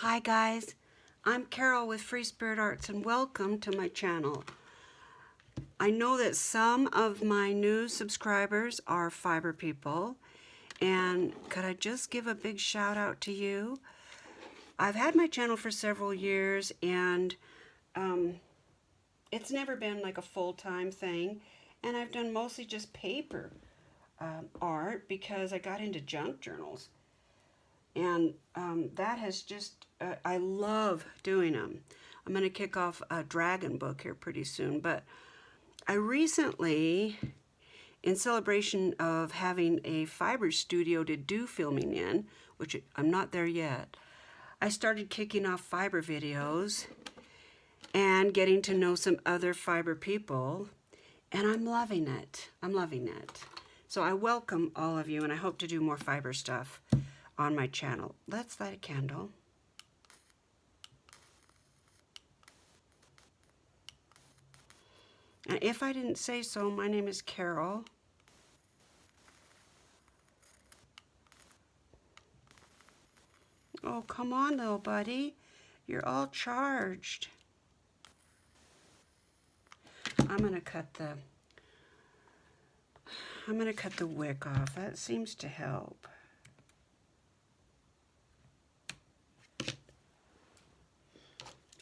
Hi guys, I'm Carol with Free Spirit Arts and welcome to my channel. I know that some of my new subscribers are fiber people, and could I just give a big shout out to you? I've had my channel for several years and it's never been like a full-time thing, and I've done mostly just paper art because I got into junk journals. And that has just, I love doing them. I'm going to kick off a dragon book here pretty soon. But I recently, in celebration of having a fiber studio to do filming in, which I'm not there yet, I started kicking off fiber videos and getting to know some other fiber people. And I'm loving it. I'm loving it. So I welcome all of you, and I hope to do more fiber stuff on my channel. Let's light a candle. And if I didn't say so, my name is Carol. Oh, come on, little buddy. You're all charged. I'm gonna cut the wick off. That seems to help.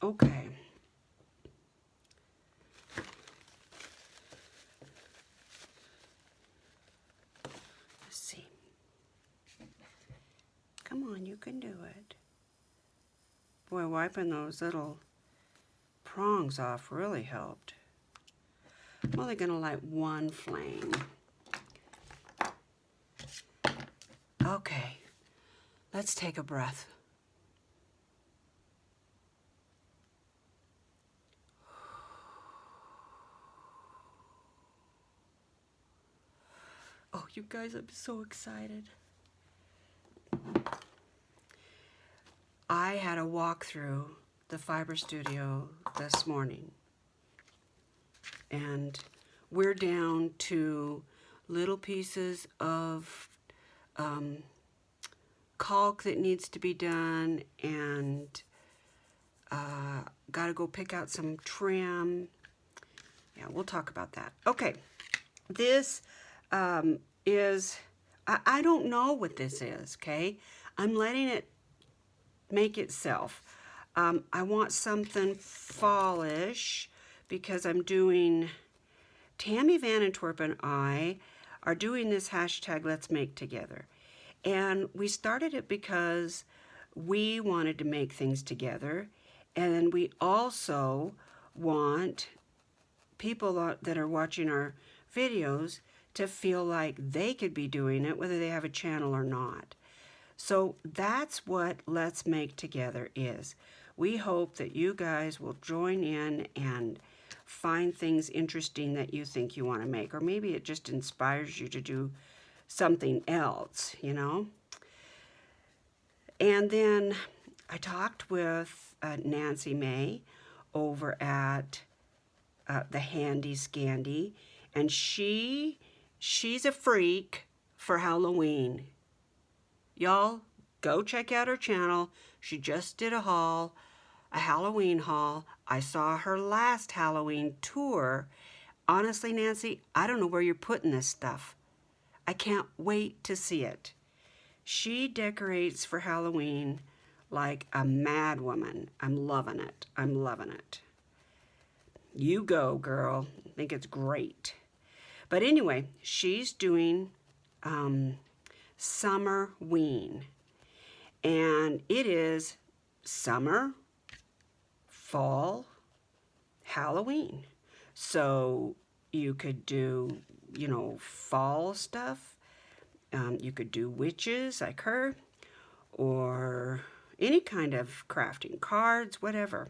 Okay. Let's see. Come on, you can do it. Boy, wiping those little prongs off really helped. I'm only gonna light one flame. Okay, let's take a breath. Oh, you guys, I'm so excited. I had a walk through the fiber studio this morning, and we're down to little pieces of caulk that needs to be done, and got to go pick out some trim. Yeah, we'll talk about that. Okay, this is, I don't know what this is, okay? I'm letting it make itself. I want something fallish because I'm doing, Tammy Van Antwerp and I are doing this hashtag Let's Make Together. And we started it because we wanted to make things together, and then we also want people that are watching our videos to feel like they could be doing it, whether they have a channel or not. So that's what Let's Make Together is. We hope that you guys will join in and find things interesting that you think you want to make, or maybe it just inspires you to do something else, you know. And then I talked with Nancy May over at the Handy Scandy, and she's a freak for Halloween. Y'all, go check out her channel. She just did a Halloween haul. I saw her last Halloween tour. Honestly, Nancy, I don't know where you're putting this stuff. I can't wait to see it. She decorates for Halloween like a mad woman. I'm loving it. I'm loving it. You go, girl. I think it's great. But anyway, she's doing Summerween. And it is summer, fall, Halloween. So you could do, you know, fall stuff. You could do witches like her, or any kind of crafting, cards, whatever.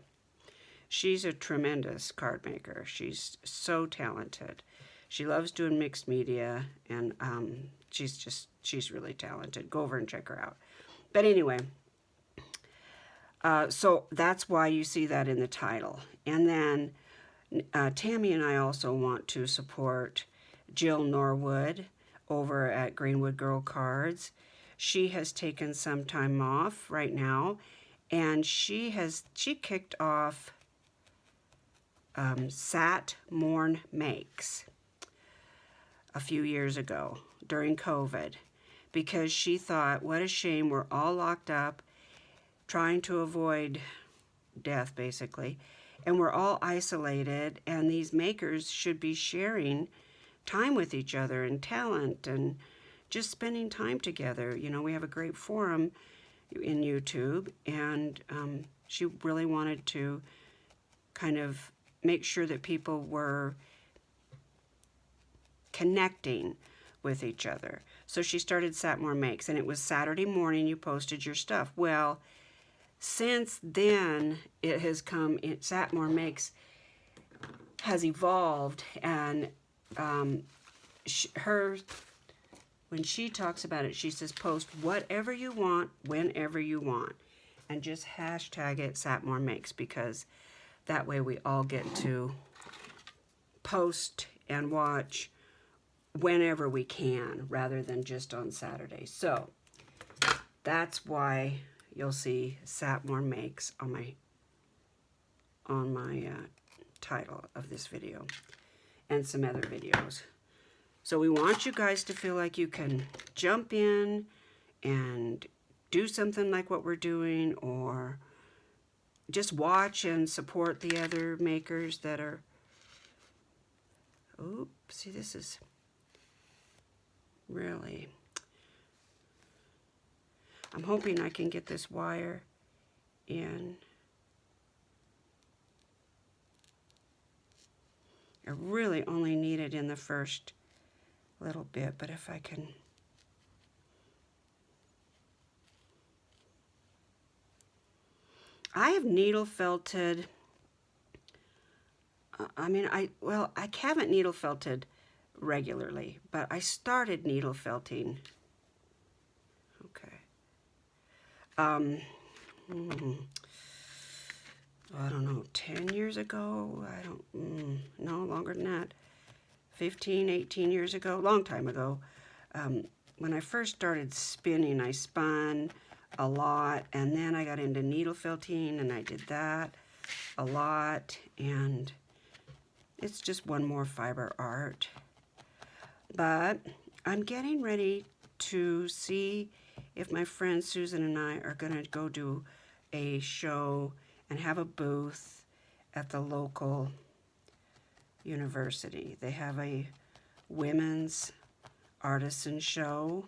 She's a tremendous card maker. She's so talented. She loves doing mixed media, and she's really talented. Go over and check her out. But anyway, so that's why you see that in the title. And then Tammy and I also want to support Jill Norwood over at Greenwood Girl Cards. She has taken some time off right now, And she kicked off Sat Morn Makes a few years ago during COVID, because she thought, what a shame, we're all locked up trying to avoid death basically, and we're all isolated, and these makers should be sharing time with each other and talent and just spending time together. You know, we have a great forum in YouTube, and she really wanted to kind of make sure that people were connecting with each other. So she started Satmore Makes, and it was Saturday morning you posted your stuff. Well, since then it has come, Satmore Makes has evolved, and when she talks about it, she says post whatever you want, whenever you want, and just hashtag it Satmore Makes, because that way we all get to post and watch whenever we can, rather than just on Saturday. So that's why you'll see Satmore Makes on my title of this video and some other videos. So we want you guys to feel like you can jump in and do something like what we're doing, or just watch and support the other makers that are... Oops, see, this is really... I'm hoping I can get this wire in. I really only need it in the first little bit, but if I can... I have needle felted, I haven't needle felted regularly, but I started needle felting. Okay. I don't know, 10 years ago? No, longer than that. 15, 18 years ago, long time ago. When I first started spinning, I spun a lot, and then I got into needle felting, and I did that a lot, and it's just one more fiber art. But I'm getting ready to see if my friend Susan and I are going to go do a show and have a booth at the local university. They have a women's artisan show,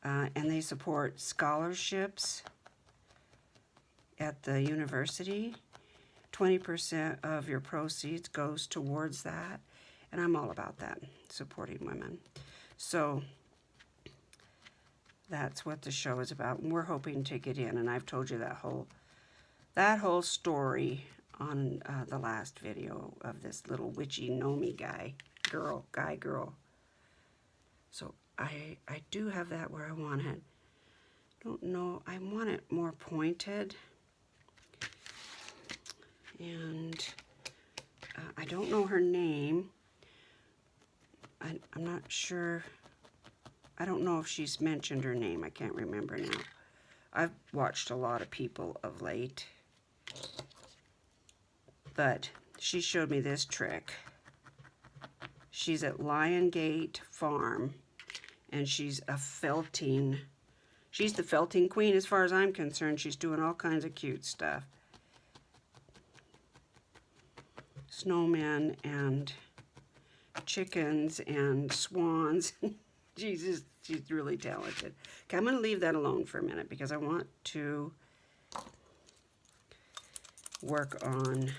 and they support scholarships at the university. 20% of your proceeds goes towards that, and I'm all about that, supporting women. So that's what the show is about, and we're hoping to get in, and I've told you that whole story on the last video of this little witchy Nomi girl. So I do have that where I want it. Don't know, I want it more pointed, and I don't know her name. I'm not sure. I don't know if she's mentioned her name. I can't remember now. I've watched a lot of people of late, but she showed me this trick. She's at Lion Gate Farm, and she's the felting queen as far as I'm concerned. She's doing all kinds of cute stuff. Snowmen and chickens and swans. She's really talented. Okay, I'm going to leave that alone for a minute because I want to work on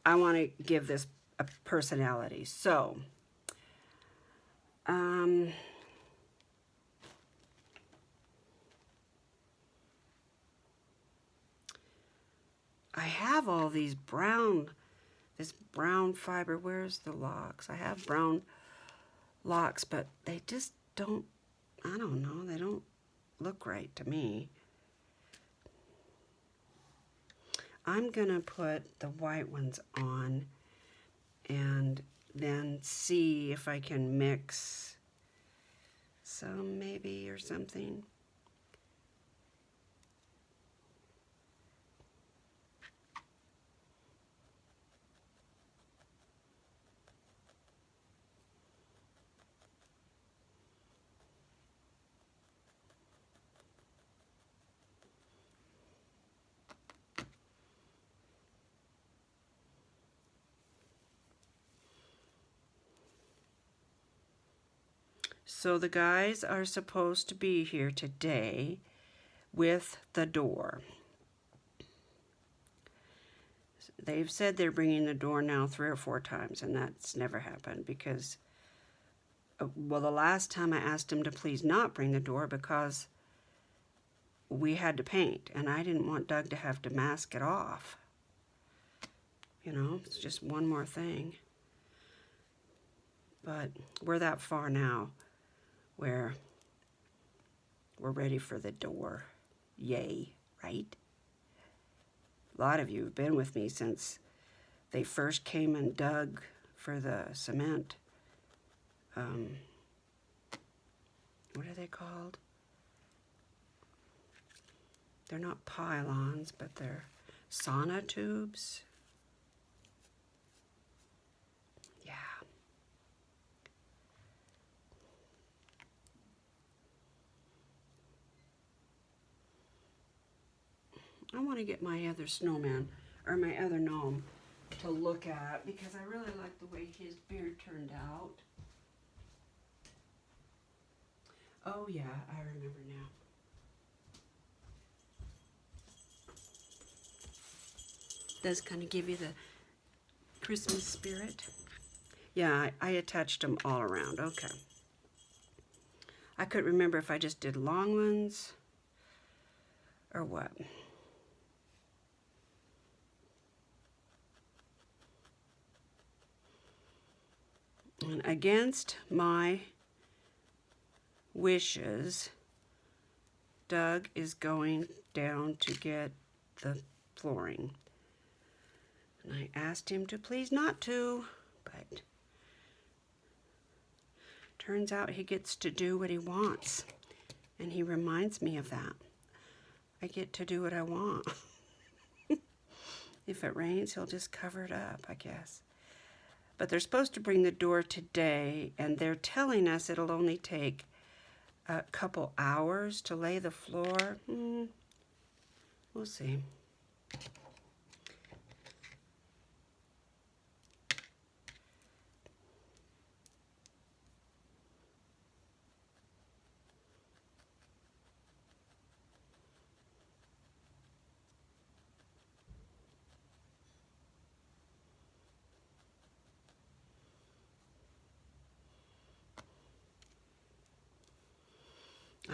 I want to give this a personality. So I have all these this brown fiber. Where's the locks? I have brown locks, but they just don't, I don't know, they don't look right to me. I'm gonna put the white ones on and then see if I can mix some maybe or something. So the guys are supposed to be here today with the door. They've said they're bringing the door now 3 or 4 times, and that's never happened because, well, the last time I asked them to please not bring the door because we had to paint, and I didn't want Doug to have to mask it off. You know, it's just one more thing. But we're that far now where we're ready for the door. Yay, right? A lot of you have been with me since they first came and dug for the cement. What are they called? They're not pylons, but they're sonotubes. Yeah. I want to get my other snowman, or my other gnome, to look at because I really like the way his beard turned out. Oh yeah, I remember now. Does kind of give you the Christmas spirit. Yeah, I attached them all around. Okay. I couldn't remember if I just did long ones or what. And against my wishes, Doug is going down to get the flooring. And I asked him to please not to, but turns out he gets to do what he wants. And he reminds me of that. I get to do what I want. If it rains, he'll just cover it up, I guess. But they're supposed to bring the door today, and they're telling us it'll only take a couple hours to lay the floor. We'll see.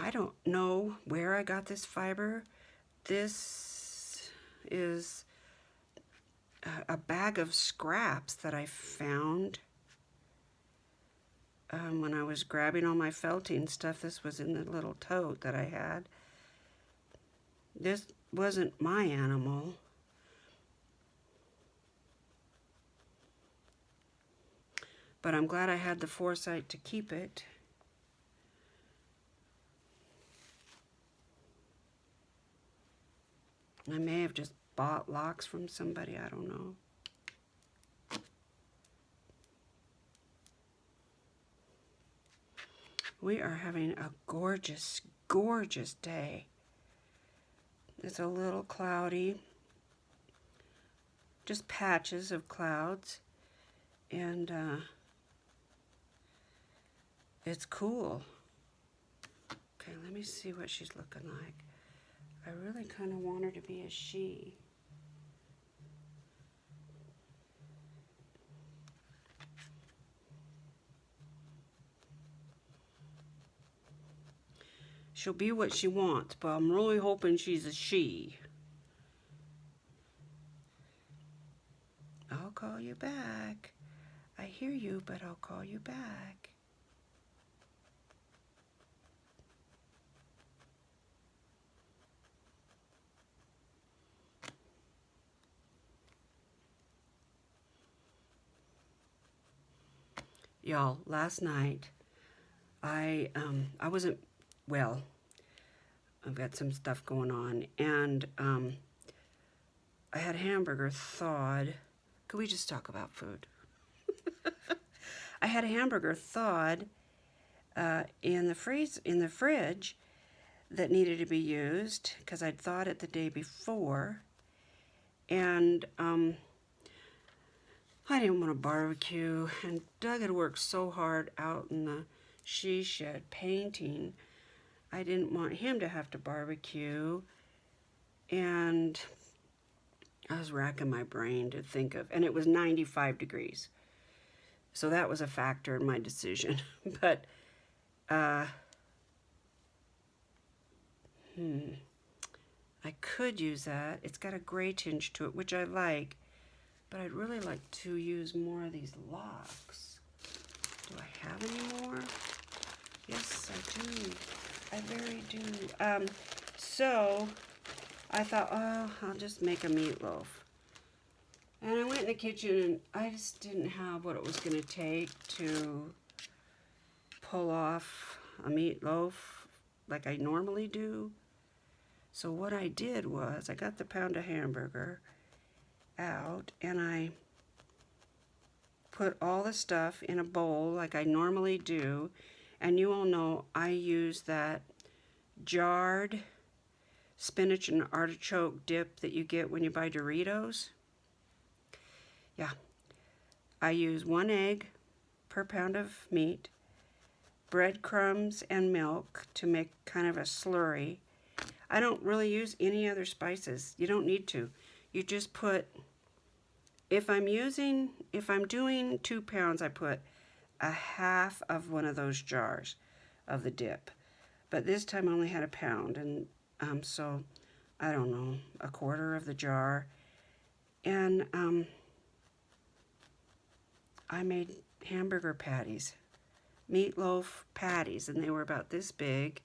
I don't know where I got this fiber. This is a bag of scraps that I found when I was grabbing all my felting stuff. This was in the little tote that I had. This wasn't my animal. But I'm glad I had the foresight to keep it. I may have just bought locks from somebody, I don't know. We are having a gorgeous, gorgeous day. It's a little cloudy, just patches of clouds, and it's cool. Okay, let me see what she's looking like. I really kind of want her to be a she. She'll be what she wants, but I'm really hoping she's a she. I'll call you back. I hear you, but I'll call you back. Y'all, last night I wasn't well. I've got some stuff going on, and I had hamburger thawed. Could we just talk about food? I had a hamburger thawed in the fridge that needed to be used because I'd thawed it the day before, and I didn't want to barbecue. And Doug had worked so hard out in the she shed painting. I didn't want him to have to barbecue, and I was racking my brain to think of, and it was 95 degrees. So that was a factor in my decision. But, I could use that. It's got a gray tinge to it, which I like, but I'd really like to use more of these locks. Do I have any more? Yes, I do. I very do. So I thought, oh, I'll just make a meatloaf. And I went in the kitchen, and I just didn't have what it was going to take to pull off a meatloaf like I normally do. So what I did was I got the pound of hamburger out, and I put all the stuff in a bowl like I normally do. And you all know I use that jarred spinach and artichoke dip that you get when you buy Doritos. Yeah, I use 1 egg per pound of meat, breadcrumbs and milk to make kind of a slurry. I don't really use any other spices. You don't need to. You just put, if I'm doing 2 pounds, I put a half of one of those jars of the dip. But this time I only had a pound, and so I don't know, a quarter of the jar. And I made hamburger patties, meatloaf patties, and they were about this big,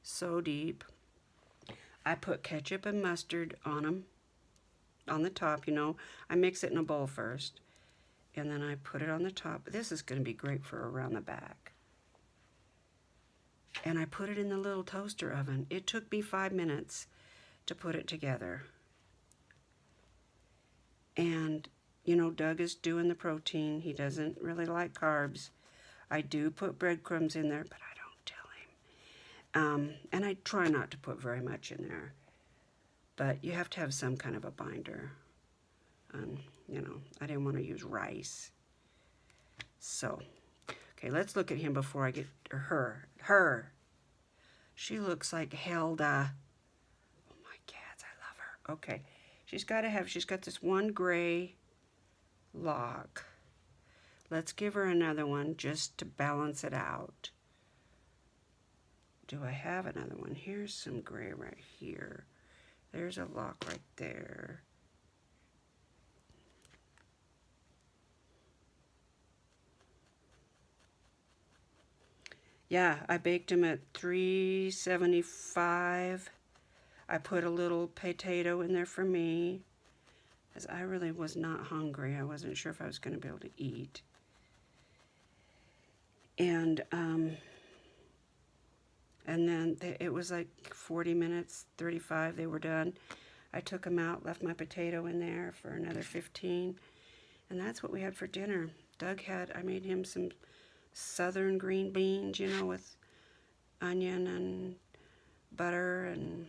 so deep. I put ketchup and mustard on them, on the top, you know. I mix it in a bowl first, and then I put it on the top. This is going to be great for around the back. And I put it in the little toaster oven. It took me 5 minutes to put it together. And, you know, Doug is doing the protein. He doesn't really like carbs. I do put breadcrumbs in there, but I don't tell him. And I try not to put very much in there. But you have to have some kind of a binder. You know, I didn't want to use rice. So, okay, let's look at him before I get her. She looks like Hilda. Oh my cats, I love her. Okay, she's got this one gray lock. Let's give her another one just to balance it out. Do I have another one? Here's some gray right here. There's a lock right there. Yeah, I baked them at 375. I put a little potato in there for me, as I really was not hungry. I wasn't sure if I was going to be able to eat. And then it was like 40 minutes, 35, they were done. I took them out, left my potato in there for another 15, and that's what we had for dinner. I made him some southern green beans, you know, with onion and butter and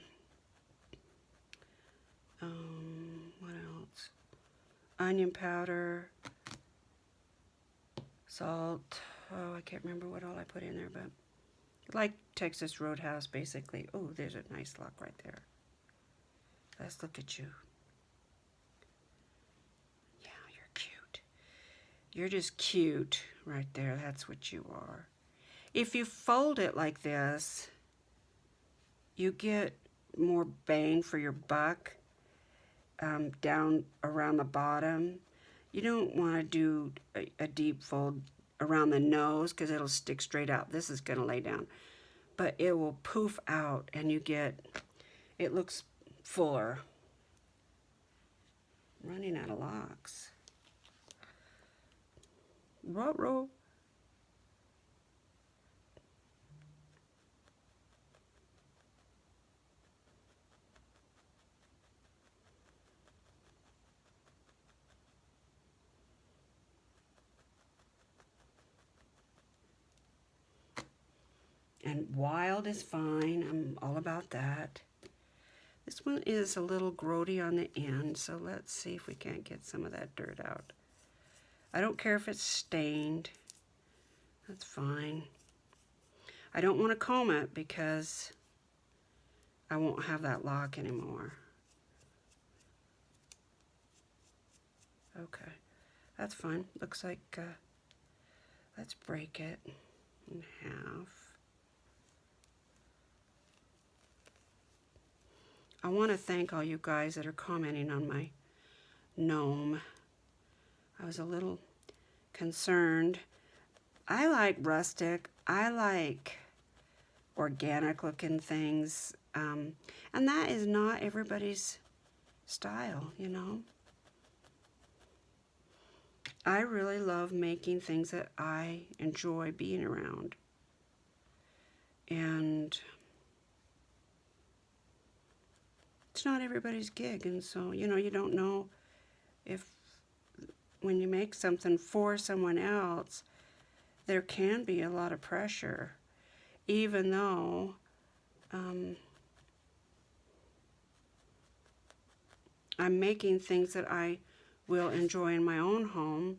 what else? Onion powder, salt. Oh, I can't remember what all I put in there, but like Texas Roadhouse, basically. Oh, there's a nice lock right there. Let's look at you. Yeah, you're cute. You're just cute right there. That's what you are. If you fold it like this, you get more bang for your buck down around the bottom. You don't want to do a deep fold around the nose because it'll stick straight out. This is going to lay down. But it will poof out and it looks fuller. I'm running out of locks. Ruh-roh. And wild is fine. I'm all about that. This one is a little grody on the end, so let's see if we can't get some of that dirt out. I don't care if it's stained. That's fine. I don't want to comb it because I won't have that lock anymore. Okay, that's fine. Looks like, let's break it in half. I want to thank all you guys that are commenting on my gnome. I was a little concerned. I like rustic. I like organic looking things. And that is not everybody's style, you know. I really love making things that I enjoy being around. And it's not everybody's gig. And so, you know, you don't know if when you make something for someone else, there can be a lot of pressure, even though I'm making things that I will enjoy in my own home.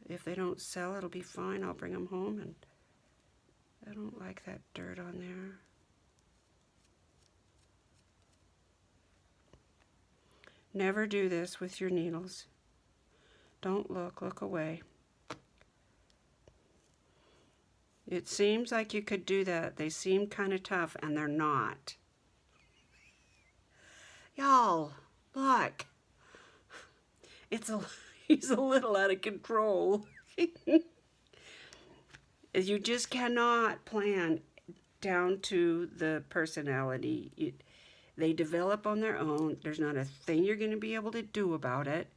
If they don't sell, it'll be fine. I'll bring them home, and I don't like that dirt on there. Never do this with your needles. Don't look away. It seems like you could do that. They seem kind of tough, and they're not. Y'all, look. He's a little out of control. You just cannot plan down to the personality. They develop on their own. There's not a thing you're going to be able to do about it.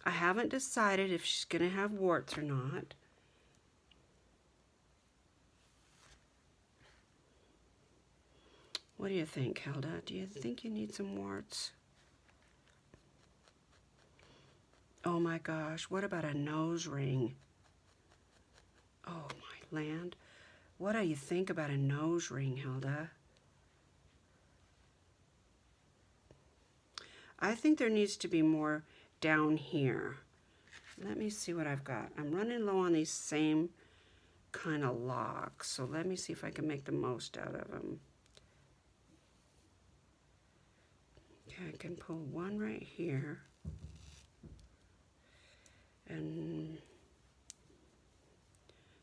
I haven't decided if she's going to have warts or not. What do you think, Hilda? Do you think you need some warts? Oh my gosh, what about a nose ring? Oh my land. What do you think about a nose ring, Hilda? I think there needs to be more down here. Let me see what I've got. I'm running low on these same kind of locks, so let me see if I can make the most out of them. Okay, I can pull one right here. And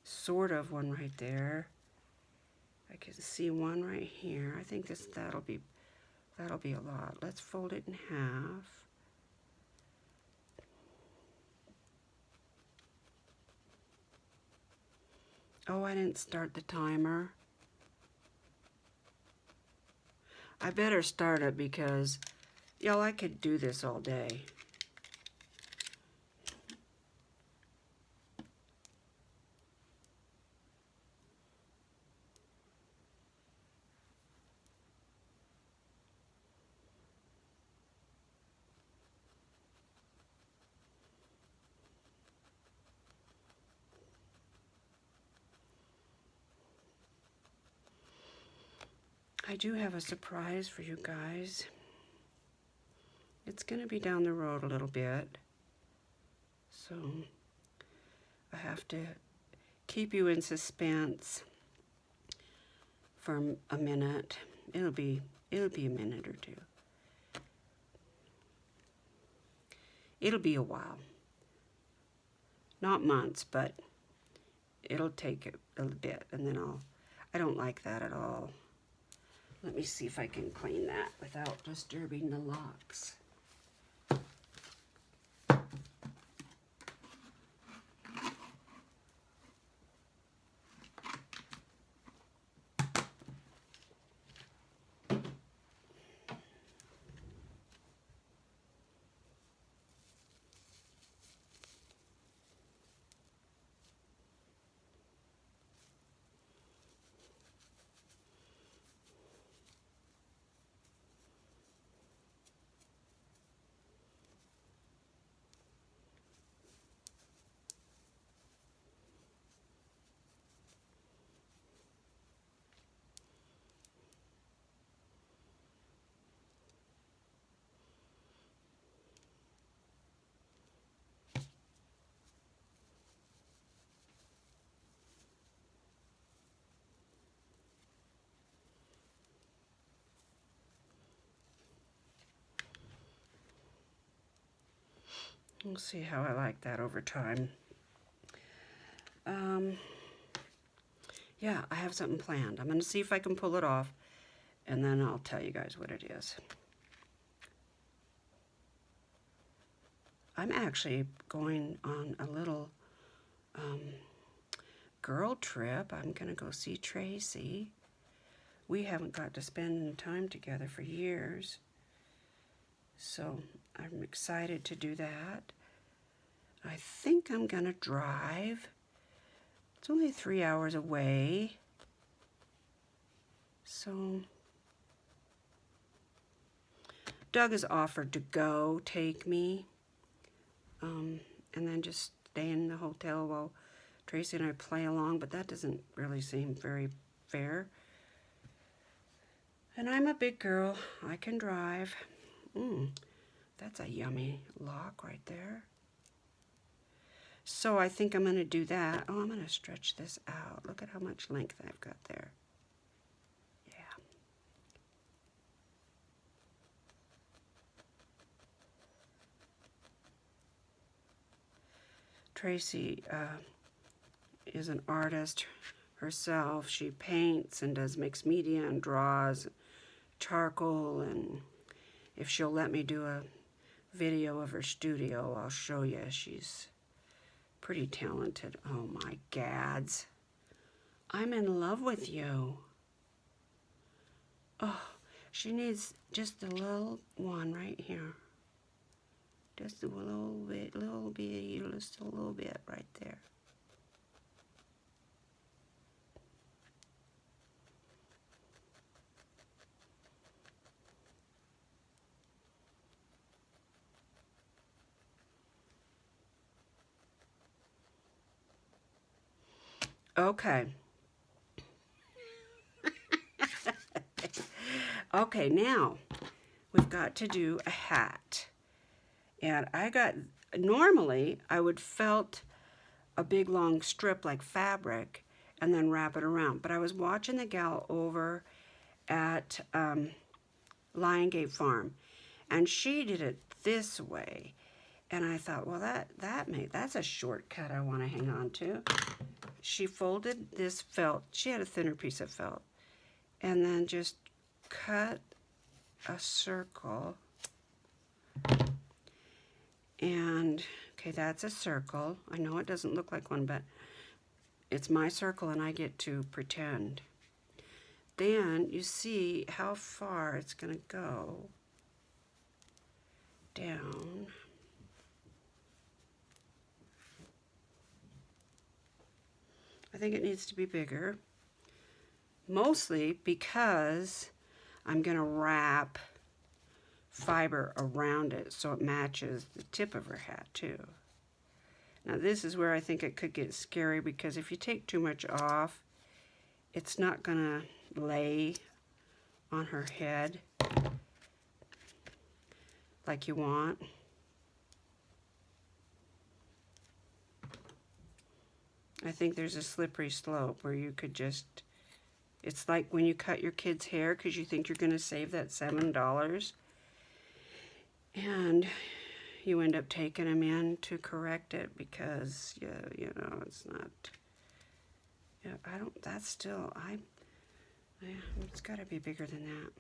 sort of one right there. I can see one right here. I think that'll be a lot. Let's fold it in half. Oh, I didn't start the timer. I better start it because, y'all, I could do this all day. I do have a surprise for you guys. It's going to be down the road a little bit, so I have to keep you in suspense for a minute. It'll be a minute or two. It'll be a while. Not months, but it'll take a bit, and then I don't like that at all. Let me see if I can clean that without disturbing the locks. We'll see how I like that over time. Yeah, I have something planned. I'm going to see if I can pull it off, and then I'll tell you guys what it is. I'm actually going on a little girl trip. I'm going to go see Tracy. We haven't got to spend time together for years, so I'm excited to do that. I think I'm going to drive. It's only 3 hours away, so Doug has offered to go take me, and then just stay in the hotel while Tracy and I play along, but that doesn't really seem very fair. And I'm a big girl. I can drive. That's a yummy lock right there. So I think I'm going to do that. Oh, I'm going to stretch this out. Look at how much length I've got there. Yeah. Tracy is an artist herself. She paints and does mixed media and draws charcoal, and if she'll let me do a video of her studio, I'll show you. She's pretty talented. Oh my gads. I'm in love with you. Oh, she needs just a little one right here. Just a little bit just a little bit right there. Okay. Okay, now we've got to do a hat. And normally I would felt a big long strip like fabric and then wrap it around. But I was watching the gal over at Lion Farm, and she did it this way. And I thought, well, that's a shortcut I want to hang on to. She folded this felt. She had a thinner piece of felt, and then just cut a circle. And okay, that's a circle. I know it doesn't look like one, but it's my circle and I get to pretend. Then you see how far it's going to go down. I think it needs to be bigger, mostly because I'm going to wrap fiber around it so it matches the tip of her hat too. Now this is where I think it could get scary, because if you take too much off, it's not going to lay on her head like you want. I think there's a slippery slope where you could just, it's like when you cut your kid's hair because you think you're going to save that $7, and you end up taking them in to correct it because, you know, it's not, that's still, it's got to be bigger than that.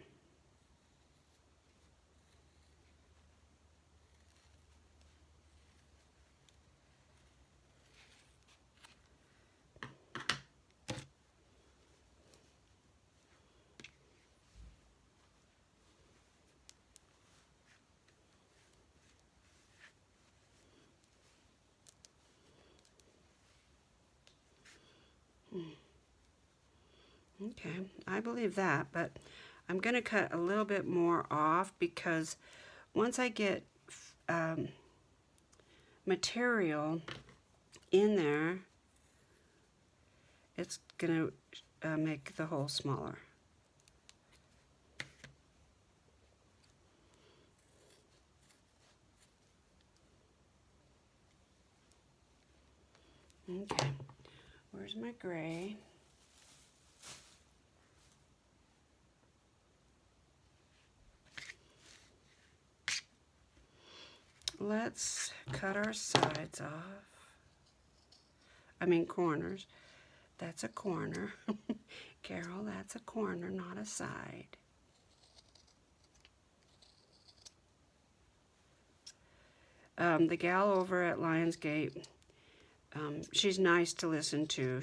Okay, I believe that, but I'm going to cut a little bit more off because once I get material in there, it's going to make the hole smaller. Okay, where's my gray? let's cut our sides off. I mean corners. That's a corner. Carol, that's a corner, not a side. The gal over at Lionsgate, she's nice to listen to.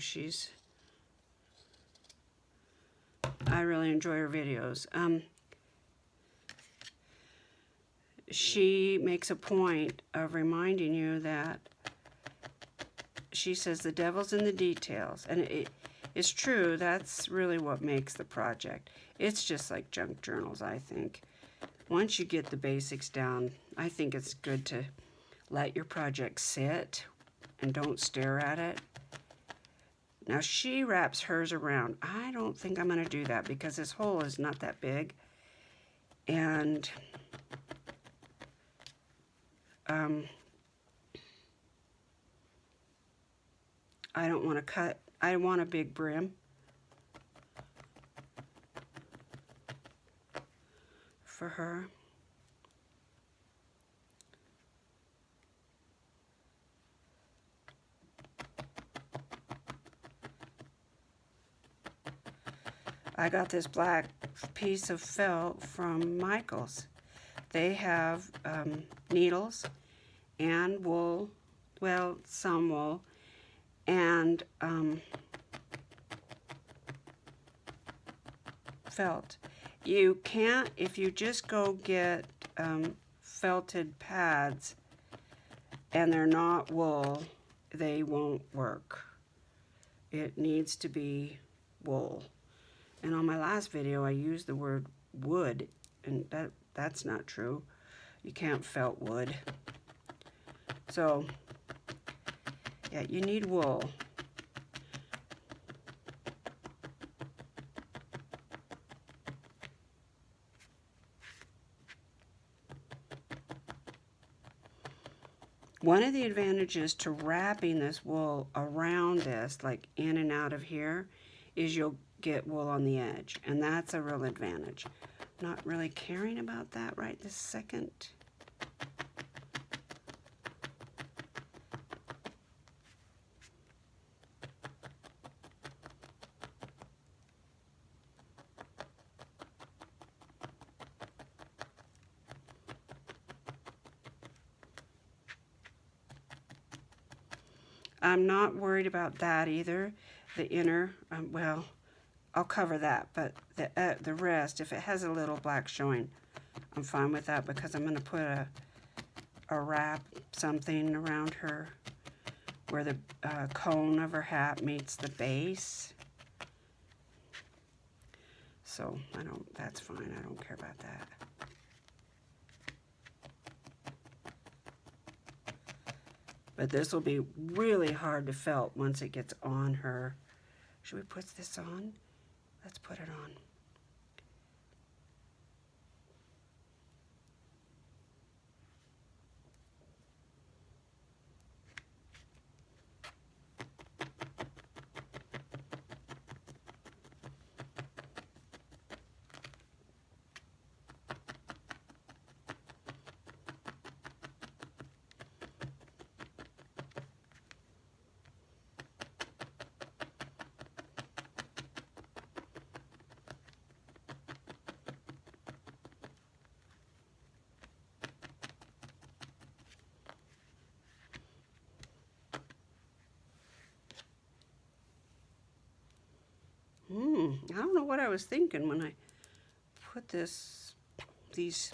I really enjoy her videos. She makes a point of reminding you that she says the devil's in the details. And it's true, that's really what makes the project. It's just like junk journals, I think. Once you get the basics down, I think it's good to let your project sit and don't stare at it. Now she wraps hers around. I don't think I'm going to do that because this hole is not that big. And I don't want to cut. I want a big brim for her. I got this black piece of felt from Michaels. They have needles and wool, well, some wool, and felt. You can't, if you just go get felted pads and they're not wool, they won't work. It needs to be wool. And on my last video, I used the word wood, and that's not true. You can't felt wood. So, yeah, you need wool. One of the advantages to wrapping this wool around this, like in and out of here, is you'll get wool on the edge, and that's a real advantage. Not really caring about that right this second. I'm not worried about that either. The inner, well, I'll cover that, but the rest, if it has a little black showing, I'm fine with that because I'm going to put a wrap, something around her where the cone of her hat meets the base. So that's fine. I don't care about that. But this will be really hard to felt once it gets on her. Should we put this on? Let's put it on. I don't know what I was thinking when I put these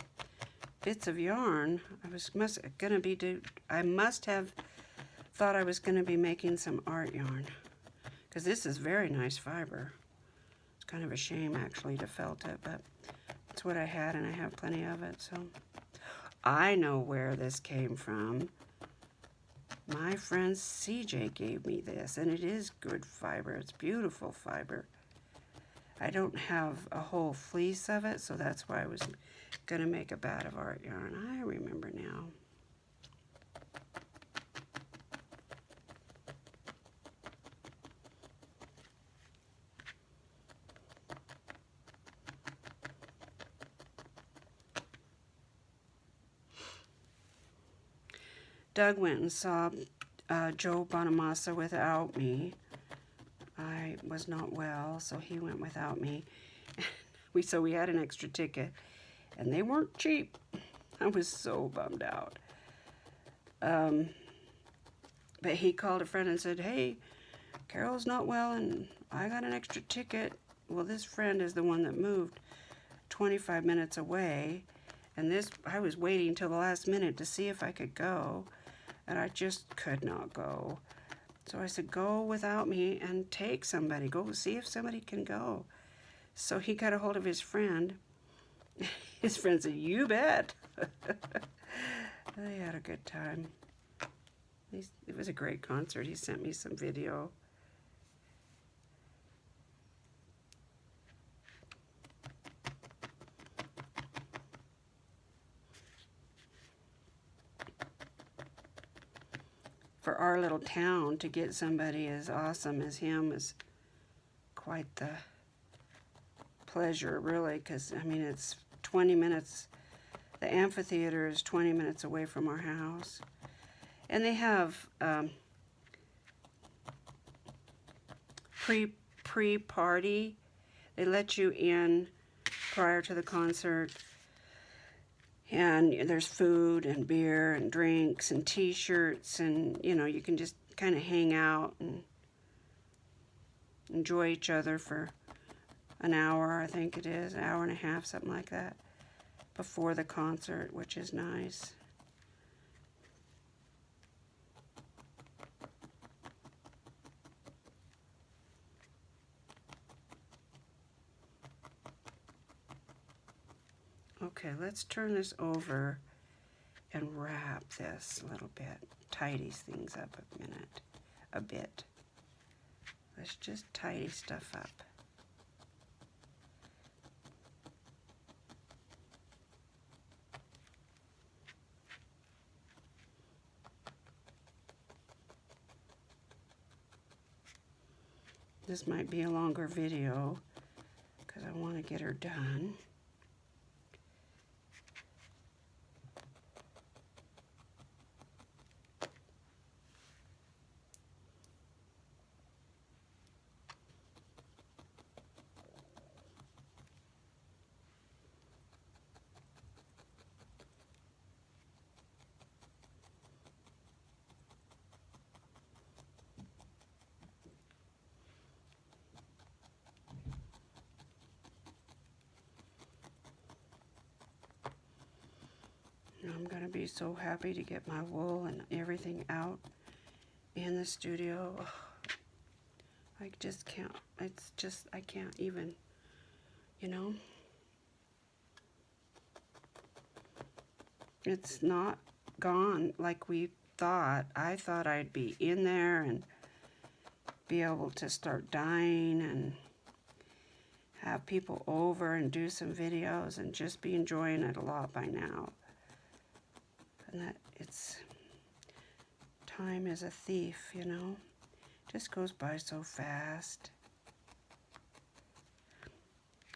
bits of yarn. I must have thought I was gonna be making some art yarn, because this is very nice fiber. It's kind of a shame actually to felt it, but it's what I had and I have plenty of it. So I know where this came from. My friend CJ gave me this, and it is good fiber. It's beautiful fiber. I don't have a whole fleece of it, so that's why I was gonna make a bat of art yarn. I remember now. Doug went and saw Joe Bonamassa without me. I was not well, so he went without me. So we had an extra ticket, and they weren't cheap. I was so bummed out. But he called a friend and said, hey, Carol's not well, and I got an extra ticket. Well, this friend is the one that moved 25 minutes away, and I was waiting till the last minute to see if I could go, and I just could not go. So I said, go without me and take somebody. Go see if somebody can go. So he got a hold of his friend. His friend said, you bet. They had a good time. It was a great concert. He sent me some video. For our little town, to get somebody as awesome as him is quite the pleasure, really, because, I mean, it's 20 minutes. The amphitheater is 20 minutes away from our house. And they have pre-party. They let you in prior to the concert. And there's food and beer and drinks and t-shirts, and, you know, you can just kind of hang out and enjoy each other for an hour, I think it is, an hour and a half, something like that, before the concert, which is nice. Okay, let's turn this over and wrap this a little bit. Tidy things up a bit. Let's just tidy stuff up. This might be a longer video because I want to get her done. I'm going to be so happy to get my wool and everything out in the studio. I just can't, I can't even, you know. It's not gone like we thought. I thought I'd be in there and be able to start dyeing and have people over and do some videos and just be enjoying it a lot by now. And that time is a thief, you know. Just goes by so fast.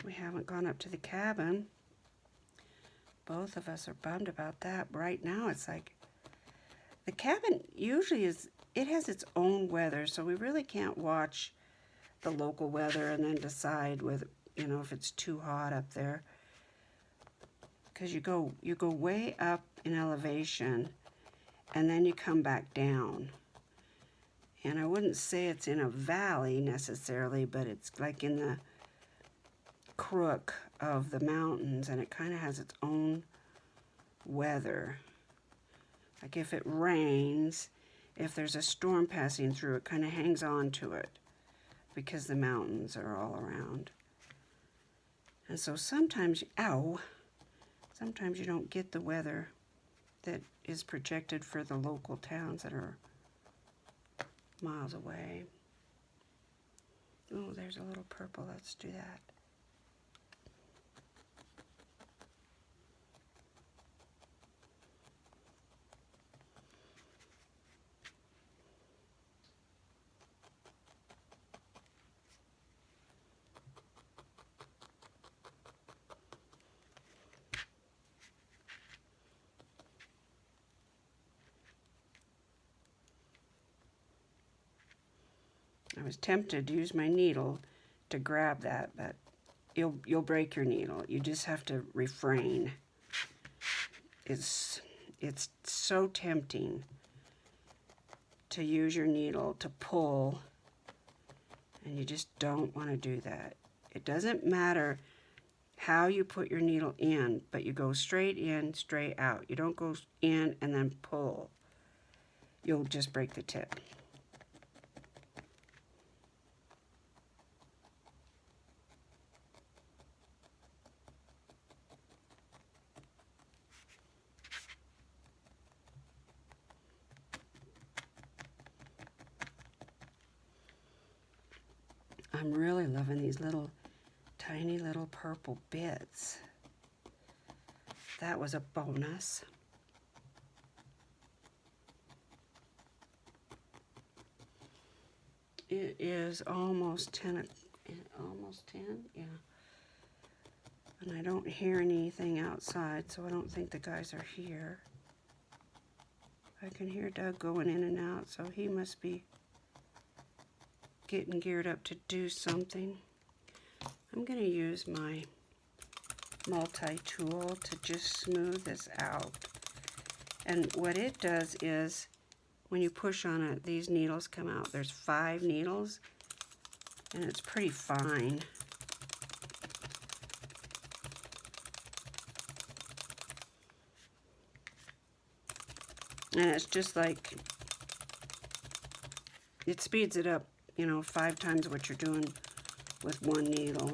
We haven't gone up to the cabin. Both of us are bummed about that. Right now it's like, the cabin usually it has its own weather, so we really can't watch the local weather and then decide whether, you know, if it's too hot up there. Because you go way up in elevation and then you come back down. And I wouldn't say it's in a valley necessarily, but it's like in the crook of the mountains, and it kind of has its own weather. Like if it rains, if there's a storm passing through, it kind of hangs on to it because the mountains are all around. And so sometimes, sometimes you don't get the weather that is projected for the local towns that are miles away. Oh, there's a little purple. Let's do that. was tempted to use my needle to grab that, but you'll break your needle. You just have to refrain. It's so tempting to use your needle to pull, and you just don't want to do that. It doesn't matter how you put your needle in, but you go straight in, straight out. You don't go in and then pull. You'll just break the tip. I'm really loving these little, tiny little purple bits. That was a bonus. It is almost 10, yeah. And I don't hear anything outside, so I don't think the guys are here. I can hear Doug going in and out, so he must be getting geared up to do something. I'm going to use my multi-tool to just smooth this out. And what it does is, when you push on it, these needles come out. There's 5 needles, and it's pretty fine. And it's just like, it speeds it up, you know, 5 times what you're doing with one needle.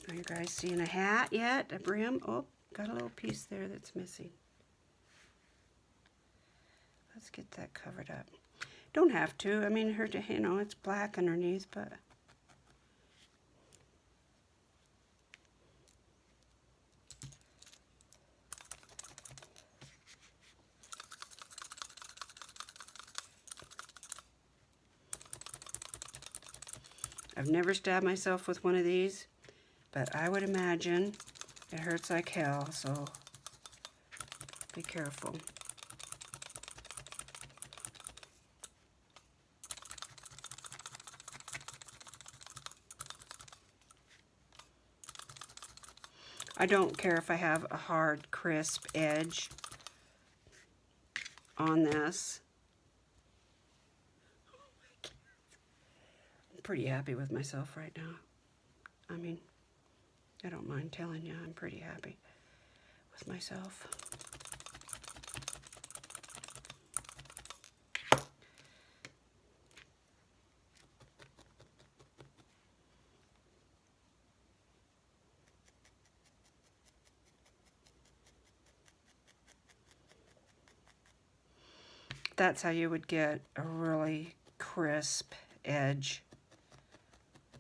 Are you guys seeing a hat yet? A brim? Oh, got a little piece there that's missing. Let's get that covered up. Don't have to. I mean, you know, it's black underneath, but I've never stabbed myself with one of these, but I would imagine it hurts like hell, so be careful. I don't care if I have a hard, crisp edge on this. I'm pretty happy with myself right now. I mean, I don't mind telling you, I'm pretty happy with myself. That's how you would get a really crisp edge,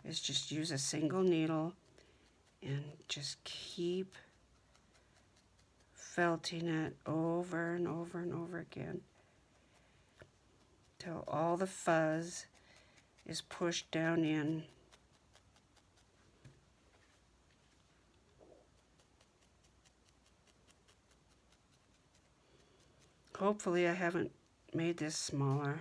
is just use a single needle and just keep felting it over and over and over again till all the fuzz is pushed down in. Hopefully I haven't made this smaller.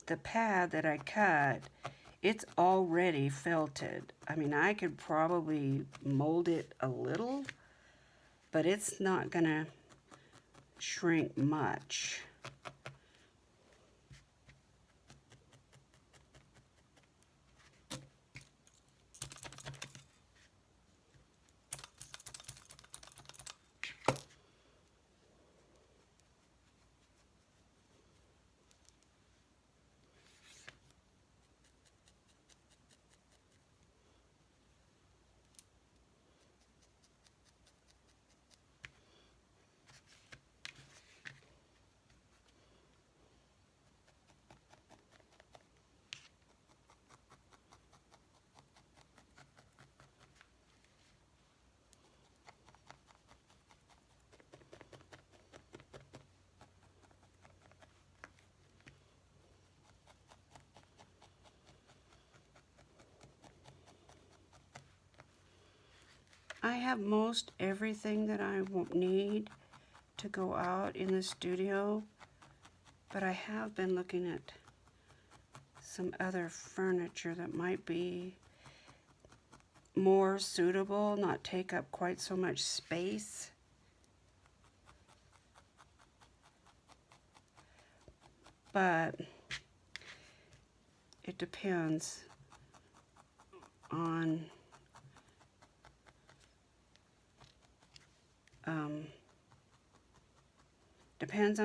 The pad that I cut, it's already felted. I mean, I could probably mold it a little, but it's not gonna shrink much. I have most everything that I won't need to go out in the studio, but I have been looking at some other furniture that might be more suitable, not take up quite so much space. But it depends on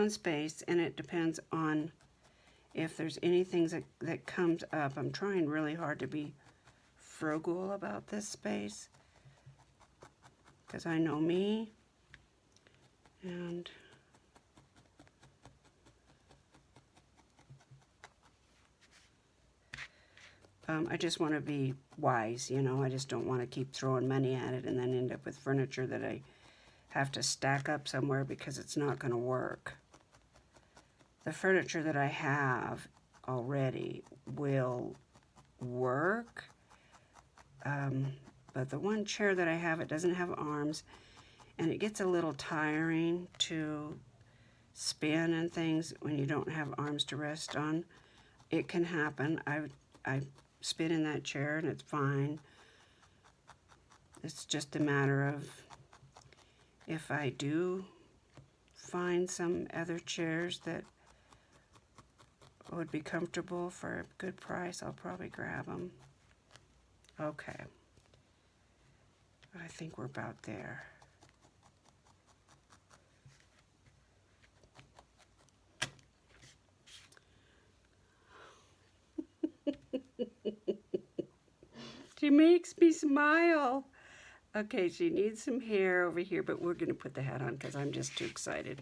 space, and it depends on if there's anything that comes up. I'm trying really hard to be frugal about this space because I know me, and I just want to be wise, you know. I just don't want to keep throwing money at it and then end up with furniture that I have to stack up somewhere because it's not going to work. The furniture that I have already will work, but the one chair that I have, it doesn't have arms, and it gets a little tiring to spin and things when you don't have arms to rest on. It can happen. I spin in that chair and it's fine. It's just a matter of if I do find some other chairs that would be comfortable for a good price, I'll probably grab them. Okay. I think we're about there. She makes me smile. Okay, she needs some hair over here, but we're going to put the hat on because I'm just too excited.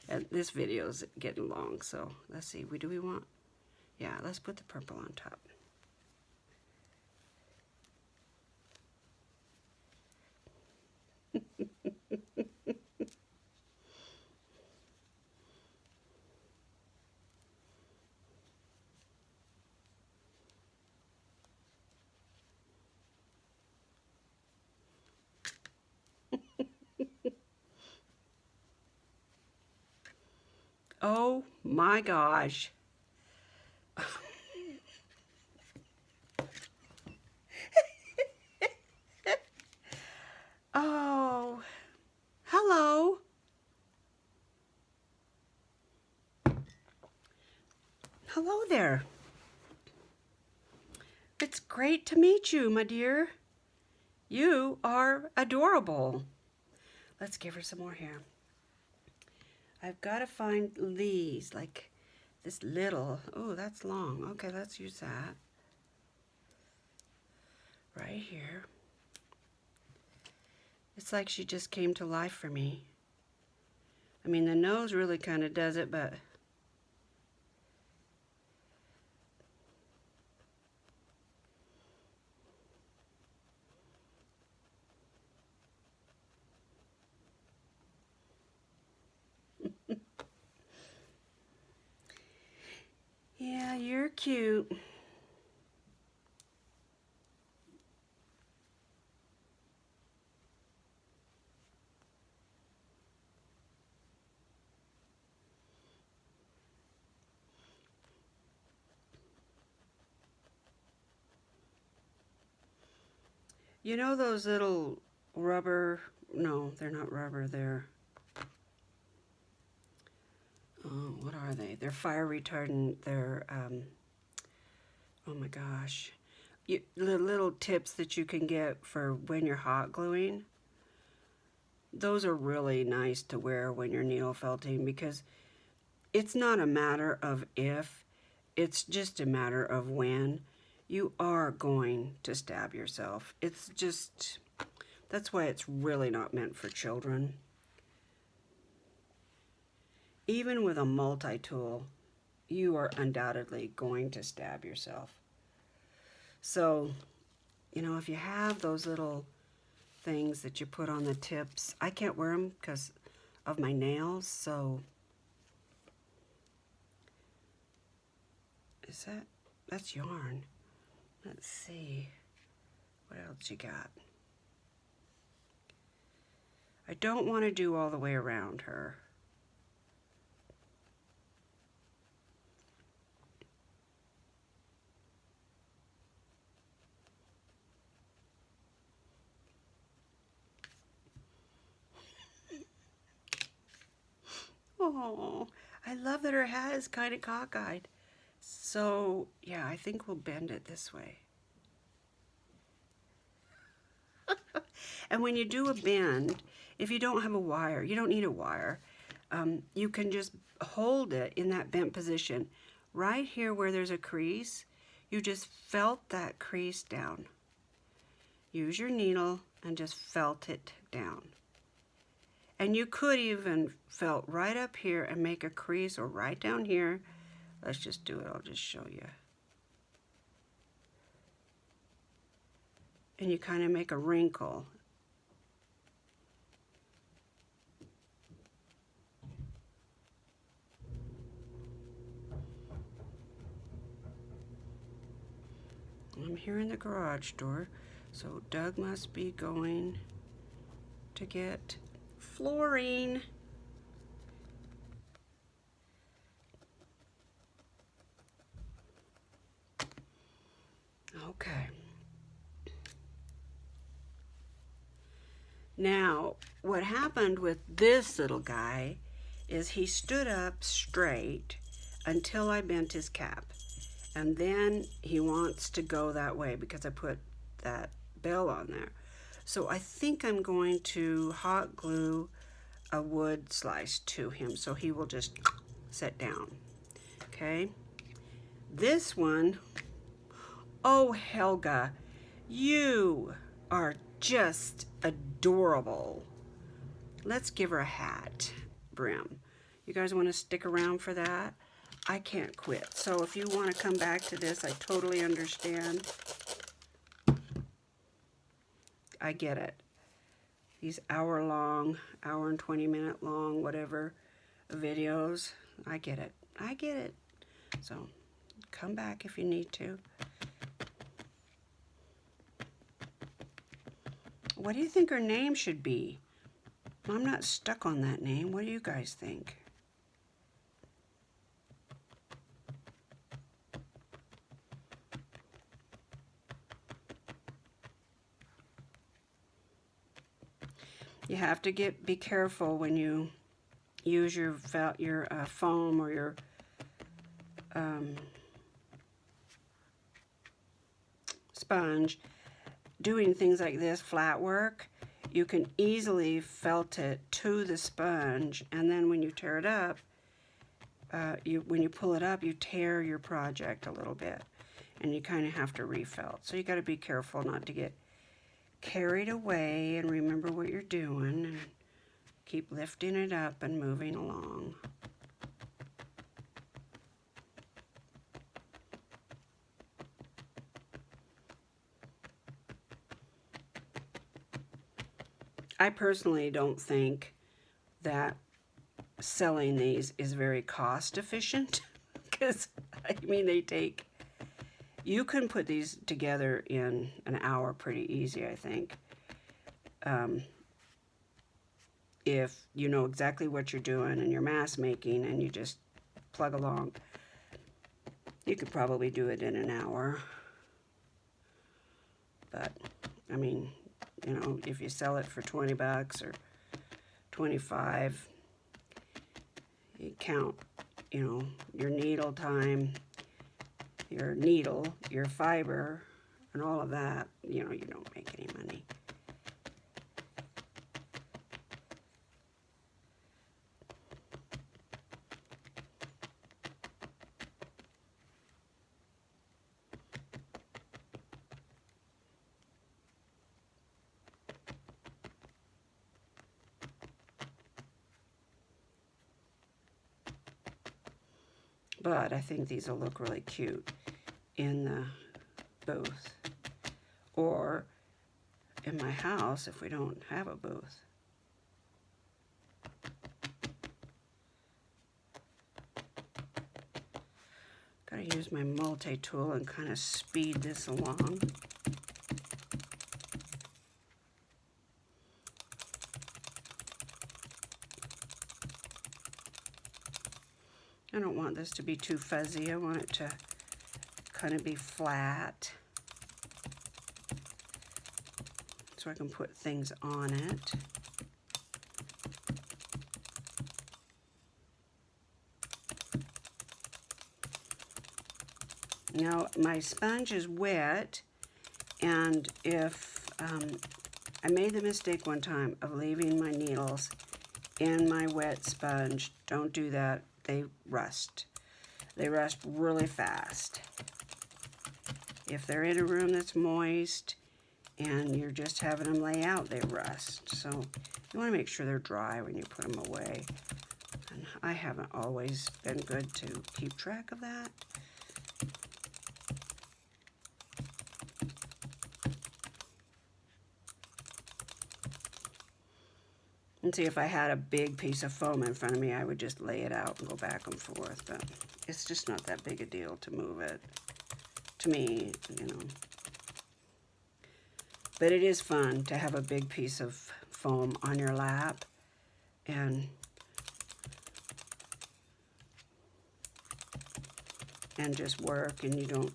And this video is getting long, so let's see. Do we want? Yeah, let's put the purple on top. Oh my gosh. Oh, hello. Hello there. It's great to meet you, my dear. You are adorable. Let's give her some more hair. I've got to find these, like this little, oh, that's long. Okay, let's use that. Right here. It's like she just came to life for me. I mean, the nose really kind of does it, but yeah, you're cute. You know those little rubber, no, they're not rubber, they're, oh, what are they? They're fire retardant, they're, oh my gosh. The little tips that you can get for when you're hot gluing. Those are really nice to wear when you're needle felting because it's not a matter of if, it's just a matter of when you are going to stab yourself. It's just, that's why it's really not meant for children. Even with a multi-tool, you are undoubtedly going to stab yourself. So, you know, if you have those little things that you put on the tips, I can't wear them because of my nails, so that's yarn. Let's see, what else you got? I don't want to do all the way around her. Oh, I love that her hat is kind of cockeyed. So, yeah, I think we'll bend it this way. And when you do a bend, if you don't have a wire, you don't need a wire, you can just hold it in that bent position. Right here where there's a crease, you just felt that crease down. Use your needle and just felt it down. And you could even felt right up here and make a crease, or right down here. Let's just do it, I'll just show you. And you kind of make a wrinkle. I'm here in the garage door, so Doug must be going to get flooring. Okay. Now, what happened with this little guy is he stood up straight until I bent his cap. And then he wants to go that way because I put that bell on there. So I think I'm going to hot glue a wood slice to him so he will just sit down. Okay. This one, oh Helga, you are just adorable. Let's give her a hat brim. You guys want to stick around for that? I can't quit. So if you want to come back to this, I totally understand. I get it. These hour-long, hour and 20-minute long, whatever, videos, I get it. I get it. So come back if you need to. What do you think her name should be? I'm not stuck on that name. What do you guys think? You have to be careful when you use your foam or your sponge. Doing things like this, flat work, you can easily felt it to the sponge, and then when you tear it up, when you pull it up, you tear your project a little bit, and you kind of have to refelt. So you got to be careful not to get carried away, and remember what you're doing, and keep lifting it up and moving along. I personally don't think that selling these is very cost efficient because, I mean, you can put these together in an hour pretty easy, I think. If you know exactly what you're doing and you're mass making and you just plug along, you could probably do it in an hour. But, I mean, you know, if you sell it for 20 bucks or 25, you count, you know, your needle time, your needle, your fiber, and all of that, you know, you don't make any money. But I think these will look really cute in the booth, or in my house if we don't have a booth. Gotta use my multi-tool and kind of speed this along. I don't want this to be too fuzzy. I want it to kind of be flat, so I can put things on it. Now my sponge is wet, and if I made the mistake one time of leaving my needles in my wet sponge. Don't do that. They rust. They rust really fast. If they're in a room that's moist and you're just having them lay out, they rust. So you want to make sure they're dry when you put them away. And I haven't always been good to keep track of that. And see, if I had a big piece of foam in front of me, I would just lay it out and go back and forth. But it's just not that big a deal to move it, to me, you know. But it is fun to have a big piece of foam on your lap and just work, and you don't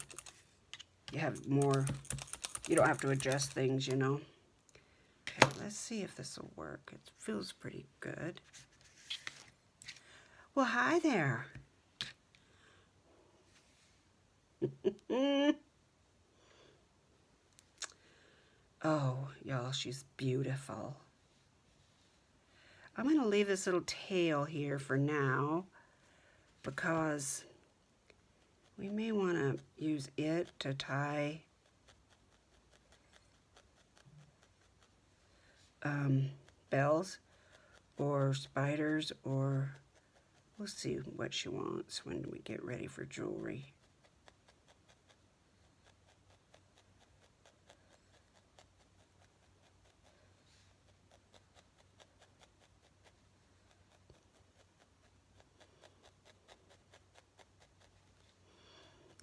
have to adjust things, you know. Okay, let's see if this will work. It feels pretty good. Well, hi there. Oh, y'all, she's beautiful. I'm going to leave this little tail here for now because we may want to use it to tie bells or spiders, or we'll see what she wants when we get ready for jewelry.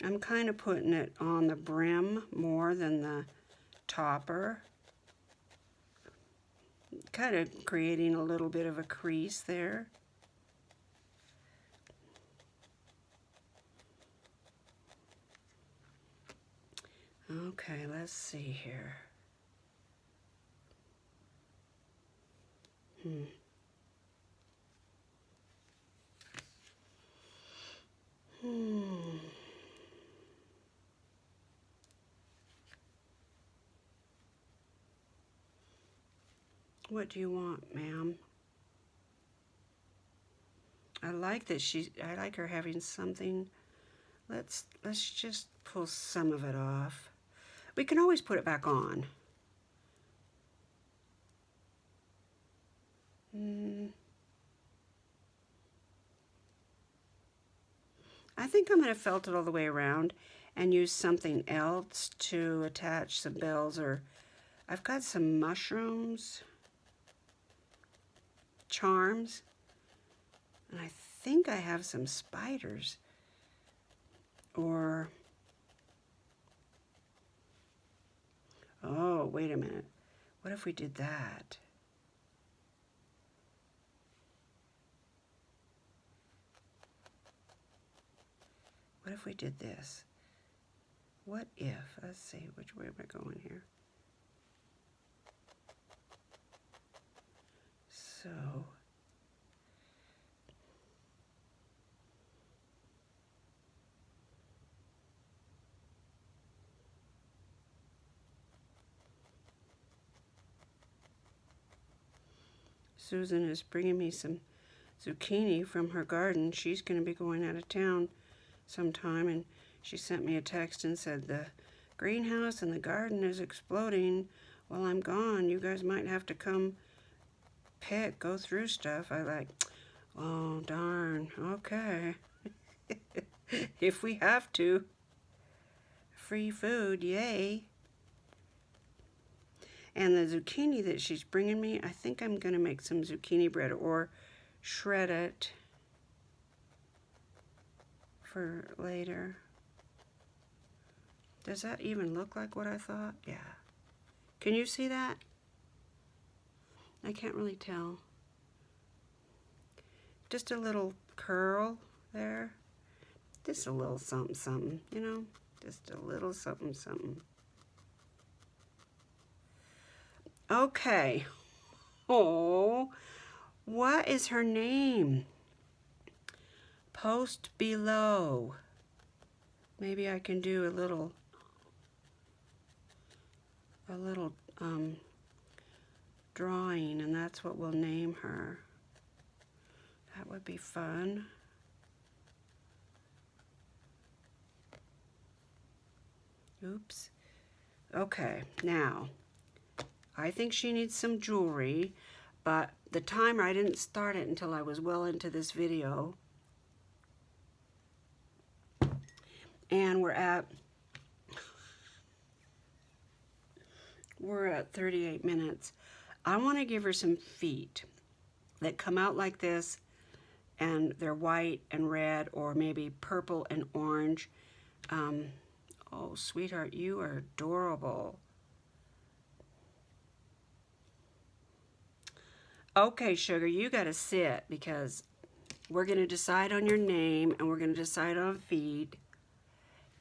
I'm kind of putting it on the brim more than the topper, kind of creating a little bit of a crease there. Okay, let's see here. What do you want, ma'am? I like that I like her having something. Let's just pull some of it off. We can always put it back on. I think I'm going to felt it all the way around and use something else to attach some bells, or I've got some mushrooms, charms, and I think I have some spiders, or, oh, wait a minute. What if we did that? What if we did this? What if, let's see, which way am I going here? So, Susan is bringing me some zucchini from her garden. She's going to be going out of town sometime, and she sent me a text and said the greenhouse and the garden is exploding while I'm gone. You guys might have to come go through stuff. I like, oh darn, okay. If we have to. Free food, yay. And the zucchini that she's bringing me, I think I'm going to make some zucchini bread or shred it for later. Does that even look like what I thought? Yeah. Can you see that? I can't really tell. Just a little curl there. Just a little something, something, you know, just a little something, something. Okay. Oh, what is her name? Post below. Maybe I can do a little drawing, and that's what we'll name her. That would be fun. Oops. Okay, now, I think she needs some jewelry, but the timer, I didn't start it until I was well into this video. And we're at 38 minutes. I want to give her some feet that come out like this, and they're white and red, or maybe purple and orange. Oh, sweetheart, you are adorable. Okay, sugar, you got to sit, because we're going to decide on your name, and we're going to decide on feet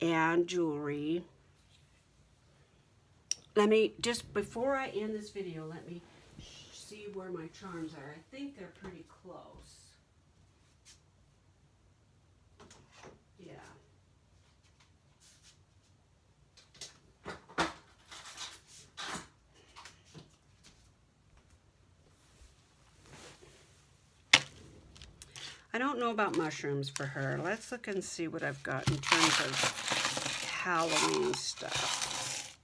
and jewelry. Let me, just before I end this video, let me see where my charms are. I think they're pretty close. Yeah. I don't know about mushrooms for her. Let's look and see what I've got in terms of Halloween stuff.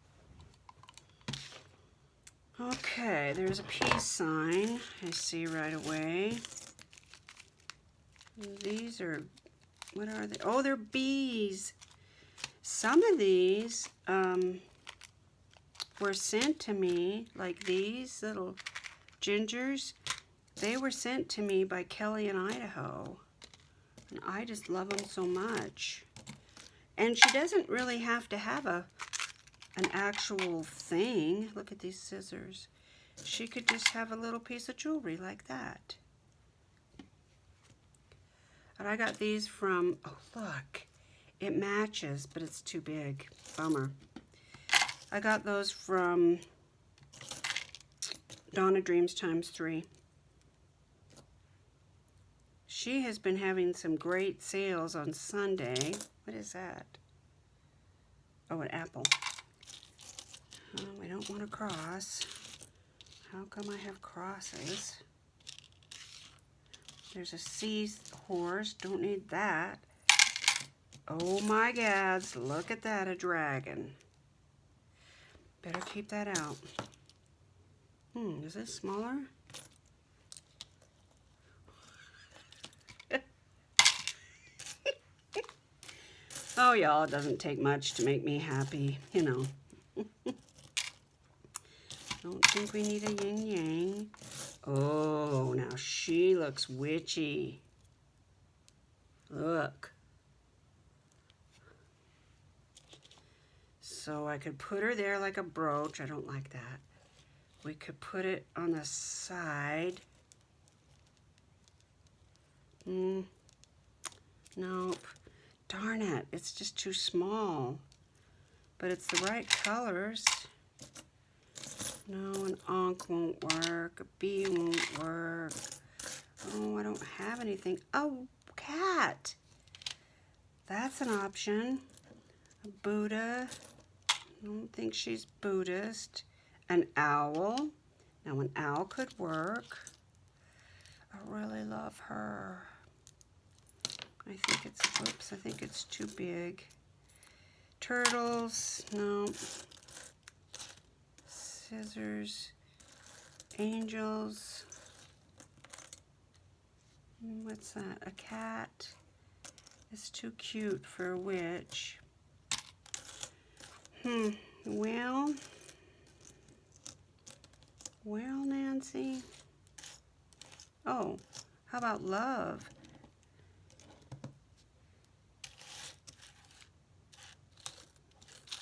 Okay, there's a peace sign I see right away. These are, what are they? Oh, they're bees. Some of these were sent to me, like these little gingers. They were sent to me by Kelly in Idaho. And I just love them so much. And she doesn't really have to have an actual thing. Look at these scissors. She could just have a little piece of jewelry like that. And I got these from, oh look, it matches, but it's too big. Bummer. I got those from Donna Dreams ×3. She has been having some great sales on Sunday. What is that? Oh, an apple. Oh, we don't want a cross. How come I have crosses? There's a seahorse. Don't need that. Oh my gads, look at that, a dragon. Better keep that out. Is this smaller? Oh, y'all, it doesn't take much to make me happy, you know. Don't think we need a yin-yang. Oh, now she looks witchy. Look. So I could put her there like a brooch. I don't like that. We could put it on the side. Nope. Darn it, it's just too small. But it's the right colors. No, an ankh won't work. A bee won't work. Oh, I don't have anything. Oh, cat. That's an option. A Buddha. I don't think she's Buddhist. An owl. Now, an owl could work. I really love her. I think it's, whoops, I think it's too big. Turtles, no. Scissors, angels. What's that? A cat. It's too cute for a witch. Well, Nancy. Oh, how about love?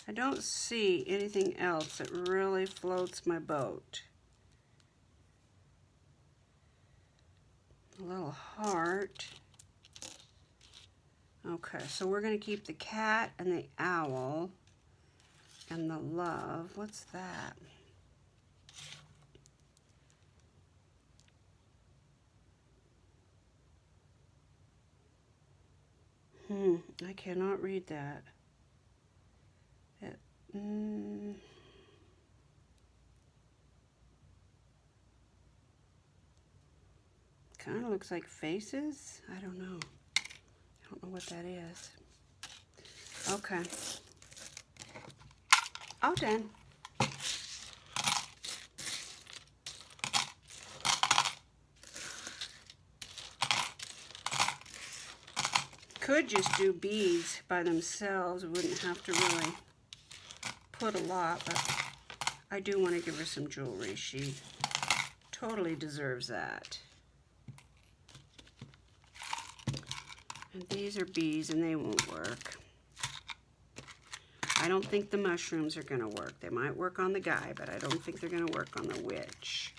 I don't see anything else that really floats my boat. A little heart. Okay, so we're going to keep the cat and the owl and the love. What's that? I cannot read that. Kind of looks like faces. I don't know. I don't know what that is. Okay. All done. Could just do beads by themselves. We wouldn't have to really put a lot, but I do want to give her some jewelry. She totally deserves that. And these are bees and they won't work. I don't think the mushrooms are going to work. They might work on the guy, but I don't think they're going to work on the witch.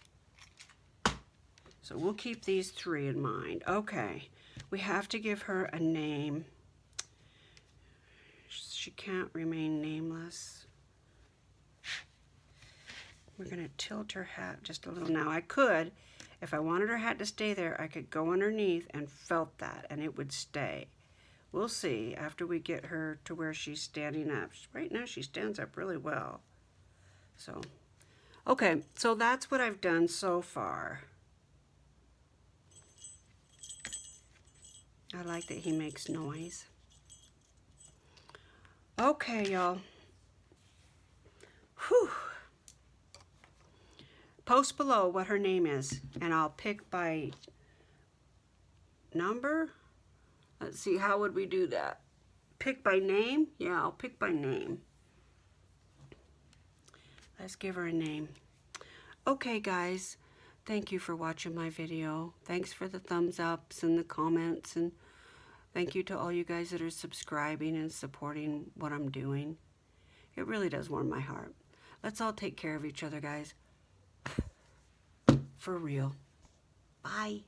So we'll keep these 3 in mind. Okay, we have to give her a name. She can't remain nameless. We're going to tilt her hat just a little. Now I could, if I wanted her hat to stay there, I could go underneath and felt that and it would stay. We'll see after we get her to where she's standing up. Right now she stands up really well. So, okay, so that's what I've done so far. I like that he makes noise. Okay, y'all. Whew. Post below what her name is, and I'll pick by number. Let's see, how would we do that? Pick by name? Yeah, I'll pick by name. Let's give her a name. Okay, guys. Thank you for watching my video. Thanks for the thumbs ups and the comments, and thank you to all you guys that are subscribing and supporting what I'm doing. It really does warm my heart. Let's all take care of each other, guys. For real. Bye.